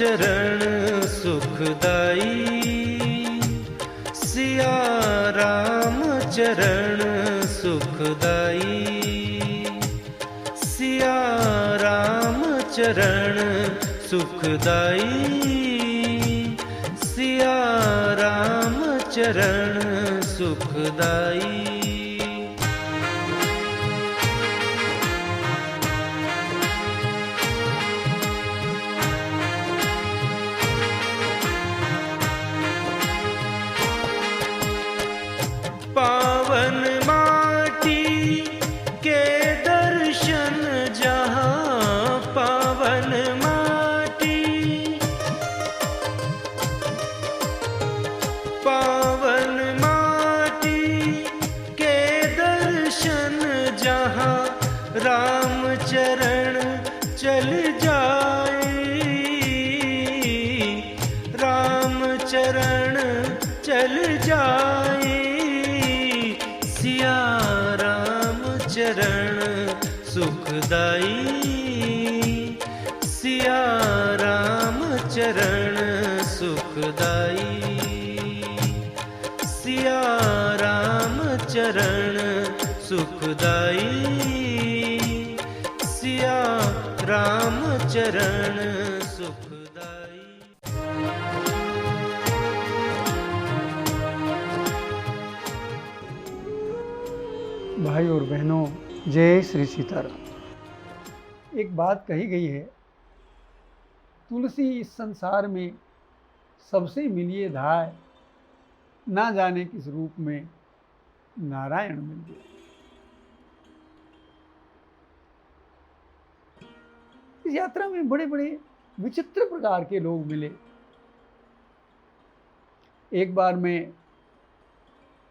चरण सुखदाई, सिया राम चरण सुखदाई, सिया राम चरण सुखदाई, सिया राम चरण सुखदाई। पावन माटी के दर्शन जहाँ, पावन माटी, पावन माटी के दर्शन जहाँ, राम चरण चल जाए, राम चरण चल जाए, सिया राम चरण सुखदाई, सिया राम चरण सुखदाई, सिया राम चरण सुखदाई, सिया राम चरण सुखदाई। भाई और बहनों, जय श्री सीताराम। एक बात कही गई है, तुलसी इस संसार में सबसे मिलिए धाय, ना जाने किस रूप में नारायण मिल गए। इस यात्रा में बड़े बड़े विचित्र प्रकार के लोग मिले। एक बार मैं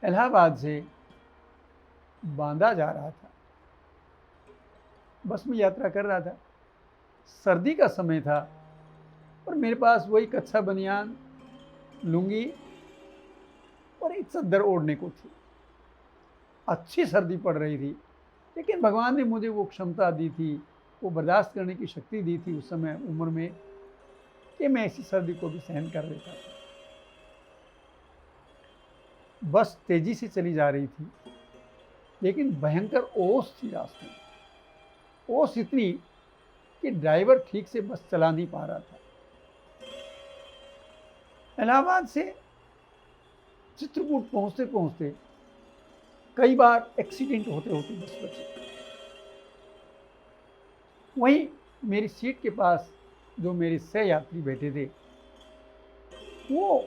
इलाहाबाद से बांदा जा रहा था, बस में यात्रा कर रहा था। सर्दी का समय था और मेरे पास वही कच्छा बनियान, लुंगी और एक चद्दर ओढ़ने को थी। अच्छी सर्दी पड़ रही थी, लेकिन भगवान ने मुझे वो क्षमता दी थी, वो बर्दाश्त करने की शक्ति दी थी उस समय उम्र में, कि मैं ऐसी सर्दी को भी सहन कर लेता था। बस तेजी से चली जा रही थी, लेकिन भयंकर ओस थी रास्ते में। ओस इतनी कि ड्राइवर ठीक से बस चला नहीं पा रहा था। इलाहाबाद से चित्रकूट पहुंचते पहुंचते कई बार एक्सीडेंट होते होते बस बची। वहीं मेरी सीट के पास जो मेरे सह यात्री बैठे थे, वो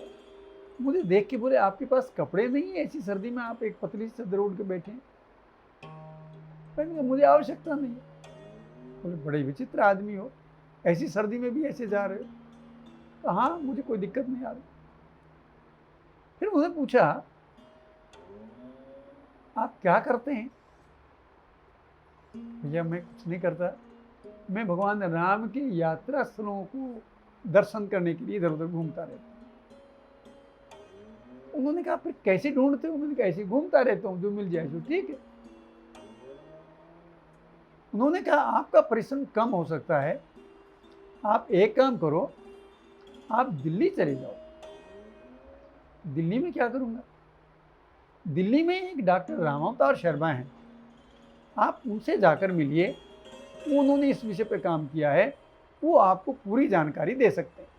मुझे देख के बोले, आपके पास कपड़े नहीं है, ऐसी सर्दी में आप एक पतली सी चादर ओढ़ के बैठे हैं। मैंने कहा, मुझे आवश्यकता नहीं है। बोले, बड़े विचित्र आदमी हो, ऐसी सर्दी में भी ऐसे जा रहे हो। तो हाँ, मुझे कोई दिक्कत नहीं आ रही। फिर मुझे पूछा, आप क्या करते हैं? भैया, मैं कुछ नहीं करता, मैं भगवान राम के यात्रा स्थलों को दर्शन करने के लिए इधर उधर घूमता रहता हूँ। उन्होंने कहा, फिर कैसे ढूंढते हो? मैंने कहा, ऐसे घूमता रहता हूँ, जो मिल जाए सो ठीक है। उन्होंने कहा, आपका परिश्रम कम हो सकता है, आप एक काम करो, आप दिल्ली चले जाओ। दिल्ली में क्या करूँगा? दिल्ली में एक डॉक्टर रामावतार शर्मा हैं, आप उनसे जाकर मिलिए, उन्होंने इस विषय पर काम किया है, वो आपको पूरी जानकारी दे सकते हैं।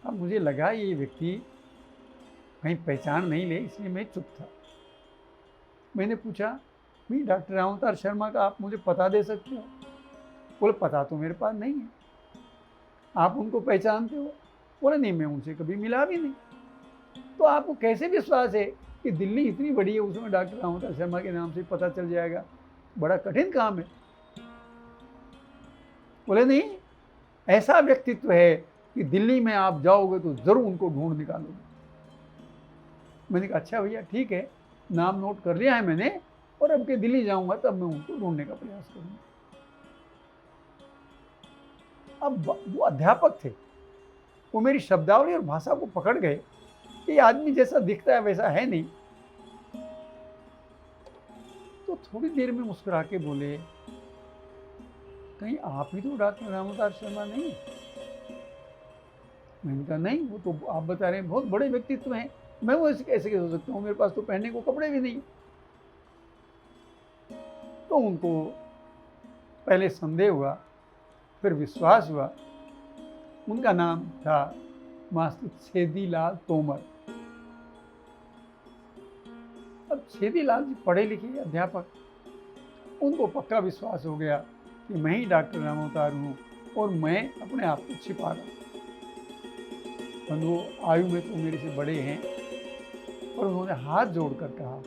अब मुझे लगा ये व्यक्ति कहीं पहचान नहीं ले, इसलिए मैं चुप था। मैंने पूछा, भाई डॉक्टर रामावतार शर्मा का आप मुझे पता दे सकते हो? बोले, पता तो मेरे पास नहीं है। आप उनको पहचानते हो? बोले, नहीं, मैं उनसे कभी मिला भी नहीं। तो आपको कैसे विश्वास है कि दिल्ली इतनी बड़ी है, उसमें डॉक्टर रामावतार शर्मा के नाम से पता चल जाएगा? बड़ा कठिन काम है। बोले, नहीं, ऐसा व्यक्तित्व है कि दिल्ली में आप जाओगे तो जरूर उनको ढूंढ निकालोगे। मैंने कहा, अच्छा भैया, ठीक है, नाम नोट कर लिया है मैंने, और अब के दिल्ली जाऊंगा तब मैं उनको ढूंढने का प्रयास करूंगा। अब वो अध्यापक थे, वो मेरी शब्दावली और भाषा को पकड़ गए कि आदमी जैसा दिखता है वैसा है नहीं। तो थोड़ी देर में मुस्कुरा के बोले, कहीं आप ही तो डॉक्टर रामोदास शर्मा नहीं? मैंने कहा नहीं, वो तो आप बता रहे हैं बहुत बड़े व्यक्तित्व हैं, मैं वो ऐसे कैसे हो सकता हूँ, मेरे पास तो पहनने को कपड़े भी नहीं। तो उनको पहले संदेह हुआ, फिर विश्वास हुआ। उनका नाम था मास्टर छेदीलाल तोमर। अब छेदीलाल जी पढ़े लिखे अध्यापक, उनको पक्का विश्वास हो गया कि मैं ही डॉक्टर रामोतार हूँ और मैं अपने आप को छिपा रहा हूँ। वो आयु में तो मेरे से बड़े हैं, और उन्होंने हाथ जोड़कर कहा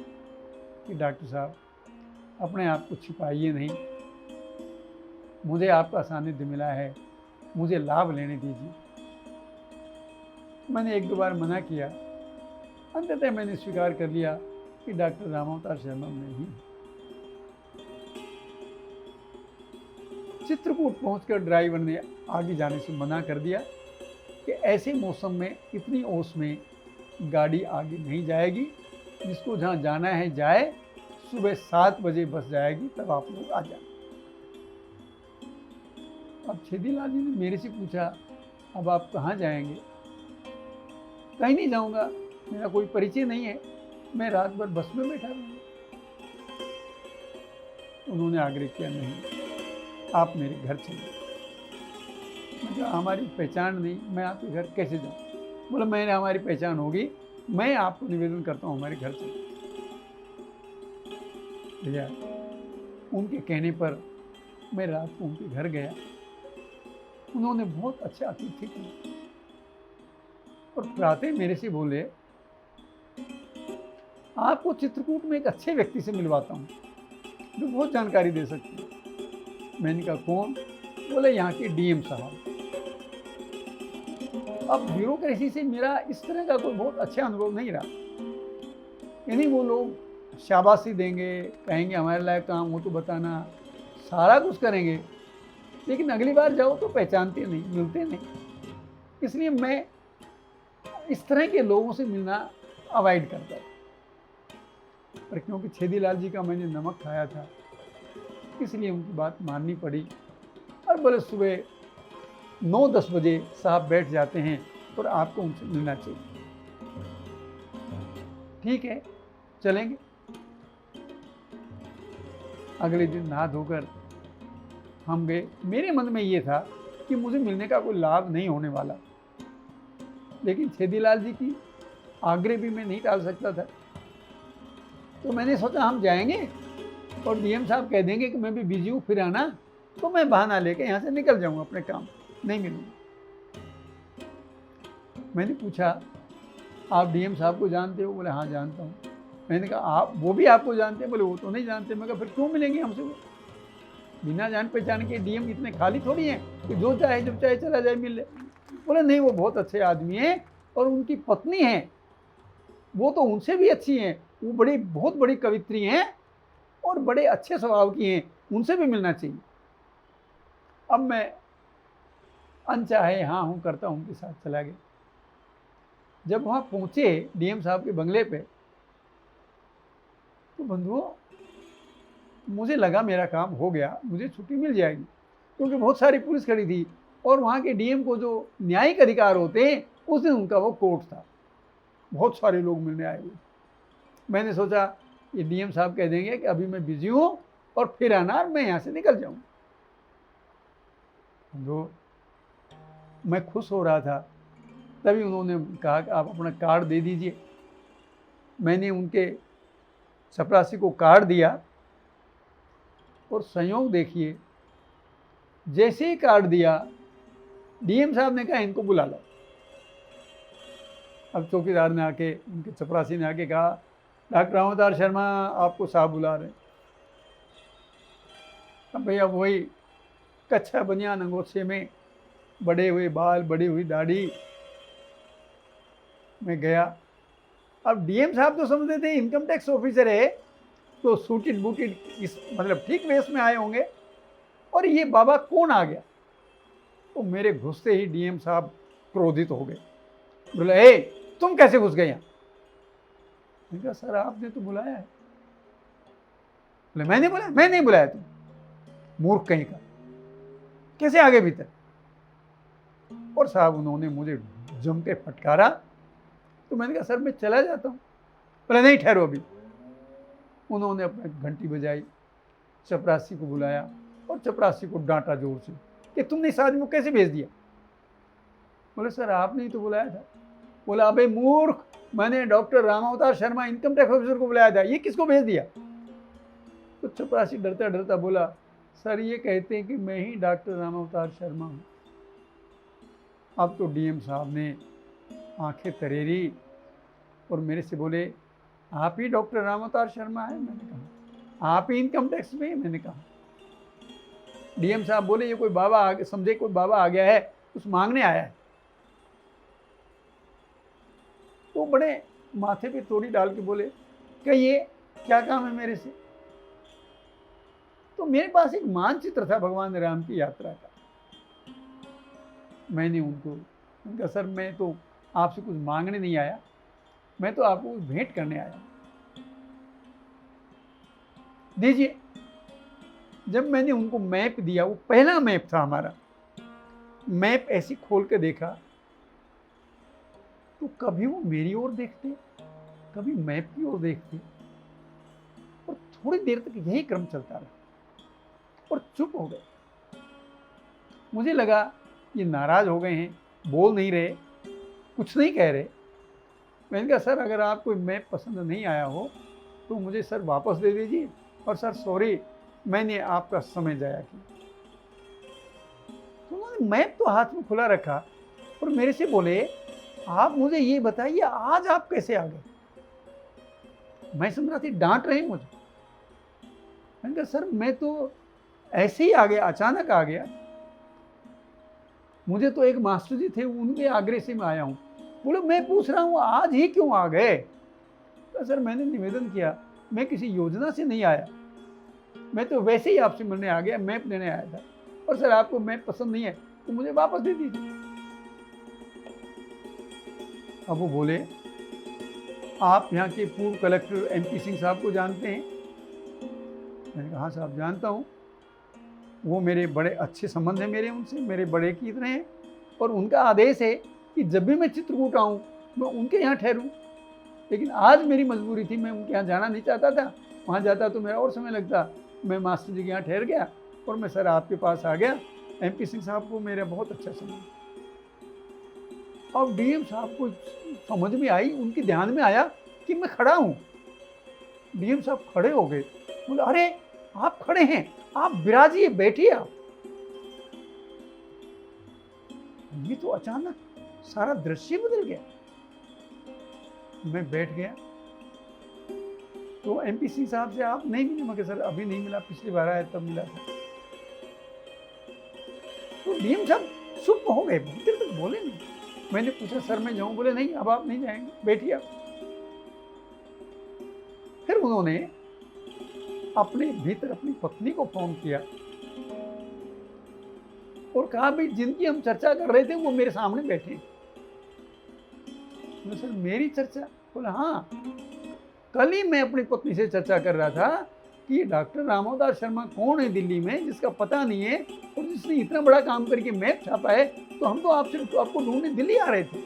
कि डॉक्टर साहब अपने आप को छिपाइए नहीं, मुझे आपका सानिध्य मिला है, मुझे लाभ लेने दीजिए। मैंने एक दो बार मना किया, अंततः मैंने स्वीकार कर लिया कि डॉक्टर रामोतार शर्मा मैं ही। चित्रकूट पहुंचकर ड्राइवर ने आगे जाने से मना कर दिया कि ऐसे मौसम में इतनी ओस में गाड़ी आगे नहीं जाएगी, जिसको जहाँ जाना है जाए, सुबह 7 बजे बस जाएगी, तब आप लोग आ जाए। अब छेदीलाल जी ने मेरे से पूछा, अब आप कहाँ जाएंगे? कहीं नहीं जाऊँगा, मेरा कोई परिचय नहीं है, मैं रात भर बस में बैठा रहूँगा। उन्होंने आग्रह किया, नहीं, आप मेरे घर चलिए। मतलब हमारी पहचान नहीं, मैं आपके घर कैसे जाऊँ? बोला मैंने, हमारी पहचान होगी, मैं आपको निवेदन करता हूँ हमारे घर चलिए। भैया उनके कहने पर मैं रात को उनके घर गया। उन्होंने बहुत अच्छा अतिथि किया और प्रातः मेरे से बोले, आपको चित्रकूट में एक अच्छे व्यक्ति से मिलवाता हूँ जो बहुत जानकारी दे सकते हैं। मैंने कहा कौन? बोले यहाँ के डीएम साहब। अब ब्यूरोक्रेसी से मेरा इस तरह का कोई बहुत अच्छा अनुभव नहीं रहा, यानी वो लोग शाबाशी देंगे, कहेंगे हमारे लायक काम हो तो बताना, सारा कुछ करेंगे, लेकिन अगली बार जाओ तो पहचानते नहीं, मिलते नहीं। इसलिए मैं इस तरह के लोगों से मिलना अवॉइड करता था। पर क्योंकि छेदीलाल जी का मैंने नमक खाया था, इसलिए उनकी बात माननी पड़ी। और बोले सुबह 9-10 बजे साहब बैठ जाते हैं और आपको उनसे मिलना चाहिए। ठीक है, चलेंगे। अगले दिन नहा धोकर हम गए। मेरे मन में ये था कि मुझे मिलने का कोई लाभ नहीं होने वाला, लेकिन छेदीलाल जी की आग्रह भी मैं नहीं टाल सकता था। तो मैंने सोचा हम जाएंगे और डीएम साहब कह देंगे कि मैं भी बिजी हूँ, फिर आना, तो मैं बहाना लेके यहाँ से निकल जाऊँगा, अपने काम नहीं मिलूँगा। मैंने पूछा, आप डीएम साहब को जानते हो? बोले हाँ जानता हूँ। मैंने कहा आप, वो भी आपको जानते हैं? बोले वो तो नहीं जानते। मैं कहा फिर क्यों मिलेंगे हमसे? वो बिना जान पहचान के डीएम इतने खाली थोड़ी हैं कि जो चाहे जब चाहे चला जाए मिल ले। बोले नहीं, वो बहुत अच्छे आदमी हैं और उनकी पत्नी है, वो तो उनसे भी अच्छी हैं, वो बड़ी बहुत बड़ी कवित्री हैं और बड़े अच्छे स्वभाव की हैं, उनसे भी मिलना चाहिए। अब मैं अनचाहे हाँ हूँ करता उनके साथ चला गया। जब वहाँ पहुँचे डीएम साहब के बंगले पे, तो बंधुओं मुझे लगा मेरा काम हो गया, मुझे छुट्टी मिल जाएगी, क्योंकि बहुत सारी पुलिस खड़ी थी और वहाँ के डीएम को जो न्यायिक अधिकार होते हैं, उस दिन उनका वो कोर्ट था, बहुत सारे लोग मिलने आए हुए। मैंने सोचा ये डीएम साहब कह देंगे कि अभी मैं बिजी हूँ और फिर आना, और मैं यहाँ से निकल जाऊँ। तो मैं खुश हो रहा था, तभी उन्होंने कहा कि आप अपना कार्ड दे दीजिए। मैंने उनके चपरासी को कार्ड दिया और संयोग देखिए, जैसे ही कार्ड दिया डीएम साहब ने कहा इनको बुला लो। अब चौकीदार ने आके, उनके चपरासी ने आके कहा डॉक्टर रामोदार शर्मा आपको साहब बुला रहे। अब भैया वही कच्छा बनियान अंगोछे में, बड़े हुए बाल, बड़ी हुई दाढ़ी में गया। अब डीएम साहब तो समझते थे इनकम टैक्स ऑफिसर है, तो सूटेड बूटेड इस मतलब ठीक वेश में आए होंगे, और ये बाबा कौन आ गया? तो मेरे घुसते ही डीएम साहब क्रोधित हो गए। बोले ए तुम कैसे घुस गए यहाँ? मैंने कहा सर आपने तो बुलाया है। बोले मैंने बुलाया? मैं नहीं बुलाया, तुम मूर्ख कहीं का। कैसे आ गए भीतर? और साहब उन्होंने मुझे जम के फटकारा। तो मैंने कहा सर मैं चला जाता हूँ। बोले नहीं ठहरो अभी। उन्होंने अपने घंटी बजाई, चपरासी को बुलाया और चपरासी को डांटा जोर से कि तुमने इस आदमी को कैसे भेज दिया? बोले सर आपने ही तो बुलाया था। बोला अबे मूर्ख, मैंने डॉक्टर रामावतार शर्मा इनकम टैक्स ऑफिसर को बुलाया था, ये किसको भेज दिया? तो चपरासी डरता डरता बोला सर ये कहते हैं कि मैं ही डॉक्टर रामावतार शर्मा हूँ। अब तो डीएम साहब ने आंखें तरेरी और मेरे से बोले आप ही डॉक्टर रामावतार शर्मा है? मैंने कहा आप ही इनकम टैक्स में? मैंने कहा। डीएम साहब बोले ये कोई बाबा आगे, समझे कोई बाबा आ गया है, कुछ मांगने आया है। तो बड़े माथे पे तोड़ी डाल के बोले कहिए क्या काम है मेरे से? तो मेरे पास एक मानचित्र था भगवान राम की यात्रा का। मैंने उनका सर मैं तो आपसे कुछ मांगने नहीं आया, मैं तो आपको कुछ भेंट करने आया, दीजिए। जब मैंने उनको मैप दिया, वो पहला मैप था हमारा, मैप ऐसे खोल के देखा तो कभी वो मेरी ओर देखते, कभी मैप की ओर देखते, और थोड़ी देर तक यही क्रम चलता रहा और चुप हो गए। मुझे लगा ये नाराज हो गए हैं, बोल नहीं रहे, कुछ नहीं कह रहे। मैंने कहा सर अगर आपको मैप पसंद नहीं आया हो तो मुझे सर वापस दे दीजिए, और सर सॉरी मैंने आपका समय जाया किया। तो उन्होंने मैप तो हाथ में खुला रखा और मेरे से बोले आप मुझे ये बताइए आज आप कैसे आ गए? मैं समझा थी डांट रहे मुझे। मैंने कहा सर मैं तो ऐसे ही आ गया, अचानक आ गया। मुझे तो एक मास्टर जी थे, उनके आग्रह से मैं आया हूँ। बोले मैं पूछ रहा हूँ आज ही क्यों आ गए? तो सर मैंने निवेदन किया मैं किसी योजना से नहीं आया, मैं तो वैसे ही आपसे मिलने आ गया, मैप लेने आया था, और सर आपको मैप पसंद नहीं है तो मुझे वापस दे दीजिए। अब वो बोले आप यहाँ के पूर्व कलेक्टर MP सिंह साहब को जानते हैं? मैंने कहा हाँ साहब जानता हूँ, वो मेरे बड़े अच्छे संबंध हैं मेरे उनसे, मेरे बड़े की तरह हैं, और उनका आदेश है कि जब भी मैं चित्रकूट आऊँ मैं उनके यहाँ ठहरूँ। लेकिन आज मेरी मजबूरी थी, मैं उनके यहाँ जाना नहीं चाहता था, वहाँ जाता तो मेरा और समय लगता। मैं मास्टर जी के यहाँ ठहर गया और मैं सर आपके पास आ गया। MP सिंह साहब को मेरा बहुत अच्छा संबंध। अब डीएम साहब को समझ में आई, उनके ध्यान में आया कि मैं खड़ा हूँ। डीएम साहब खड़े हो गए, बोले अरे आप खड़े हैं, आप विराजिए, बैठिए आप। ये तो अचानक सारा दृश्य बदल गया। मैं बैठ गया तो MP सिंह साहब से आप नहीं मिले? मगर सर अभी नहीं मिला, पिछली बार आया तब मिला था। तो डीएम साहब चुप हो गए, बहुत देर तक बोले नहीं। मैंने पूछा सर मैं जाऊं? बोले नहीं अब आप नहीं जाएंगे, बैठिए आप। फिर उन्होंने अपने भीतर अपनी पत्नी को फोन किया और कहा भाई जिनकी हम चर्चा कर रहे थे वो मेरे सामने बैठे। सर मेरी चर्चा? बोला हाँ, कल ही मैं अपनी पत्नी से चर्चा कर रहा था कि डॉक्टर रामावतार शर्मा कौन है दिल्ली में जिसका पता नहीं है, और जिसने इतना बड़ा काम करके मैप छापा है, तो हम तो आपको ढूंढने दिल्ली आ रहे थे।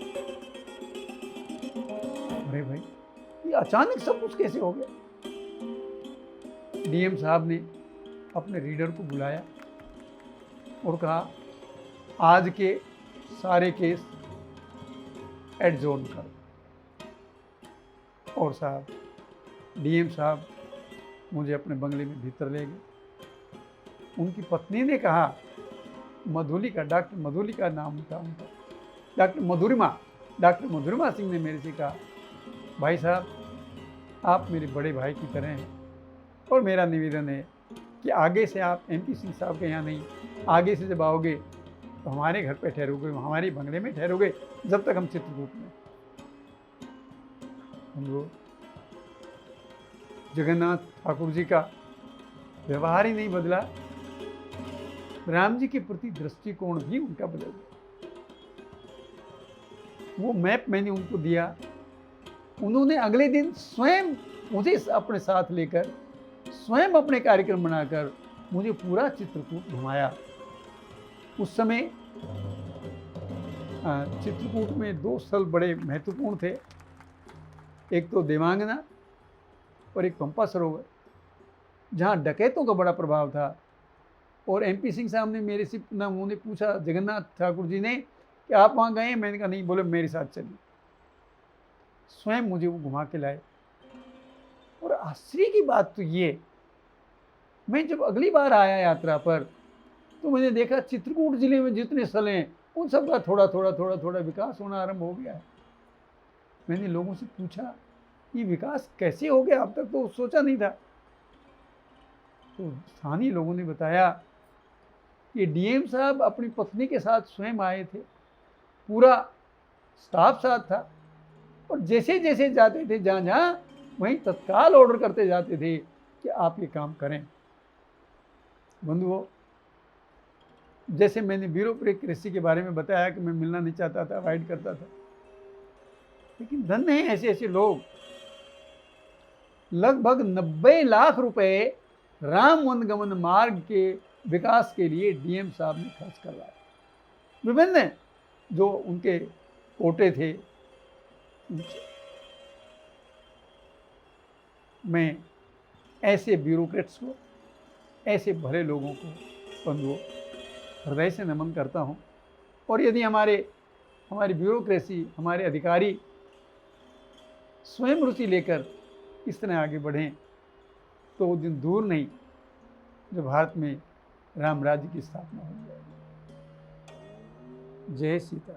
अरे भाई ये अचानक सब कुछ कैसे हो गया? डीएम साहब ने अपने रीडर को बुलाया और कहा आज के सारे केस एडजोर्न करो। और साहब डीएम साहब मुझे अपने बंगले में भीतर ले गए। उनकी पत्नी ने कहा मधुलिका, डॉक्टर मधुलिका नाम था उनका, डॉक्टर मधुरिमा सिंह ने मेरे से कहा भाई साहब आप मेरे बड़े भाई की तरह हैं, और मेरा निवेदन है कि आगे से आप MP सिंह साहब के यहाँ नहीं, आगे से जब आओगे तो हमारे घर पे ठहरोगे, हमारे बंगले में ठहरोगे जब तक हम चित्रकूट में। हम लोग जगन्नाथ ठाकुर जी का व्यवहार ही नहीं बदला, राम जी के प्रति दृष्टिकोण भी उनका बदल गया। वो मैप मैंने उनको दिया, उन्होंने अगले दिन स्वयं मुझे अपने साथ लेकर स्वयं अपने कार्यक्रम बनाकर मुझे पूरा चित्रकूट घुमाया। उस समय चित्रकूट में 2 स्थल बड़े महत्वपूर्ण थे, एक तो देवांगना और एक पंपा सरोवर, जहाँ डकैतों का बड़ा प्रभाव था। और MP सिंह साहब ने मेरे से ना उन्होंने पूछा जगन्नाथ ठाकुर जी ने कि आप वहाँ गए? मैंने कहा नहीं। बोले मेरे साथ चलिए। स्वयं मुझे वो घुमा के लाए। और आश्चर्य की बात तो ये, मैं जब अगली बार आया यात्रा पर तो मैंने देखा चित्रकूट जिले में जितने स्थल हैं उन सब का थोड़ा थोड़ा विकास होना आरंभ हो गया है। मैंने लोगों से पूछा ये विकास कैसे हो गया, अब तक तो सोचा नहीं था। तो स्थानीय लोगों ने बताया कि DM साहब अपनी पत्नी के साथ स्वयं आए थे, पूरा स्टाफ साथ था, और जैसे जैसे जाते थे जहाँ जहाँ वहीं तत्काल ऑर्डर करते जाते थे कि आप ये काम करें। बंधुओं, जैसे मैंने ब्यूरोक्रेसी के बारे में बताया कि मैं मिलना नहीं चाहता था, अवॉइड करता था, लेकिन धन्य हैं ऐसे ऐसे लोग। लगभग 90 लाख रुपए राम वनगमन मार्ग के विकास के लिए DM साहब ने खर्च करवाया। विभिन्न जो उनके कोटे थे उनसे। मैं ऐसे ब्यूरोक्रेट्स को, ऐसे भले लोगों को बंधुओं हृदय से नमन करता हूँ। और यदि हमारी ब्यूरोक्रेसी, हमारे अधिकारी स्वयं रुचि लेकर इस तरह आगे बढ़ें तो वो दिन दूर नहीं जो भारत में राम राज्य की स्थापना हो जाएगी। जय सीता।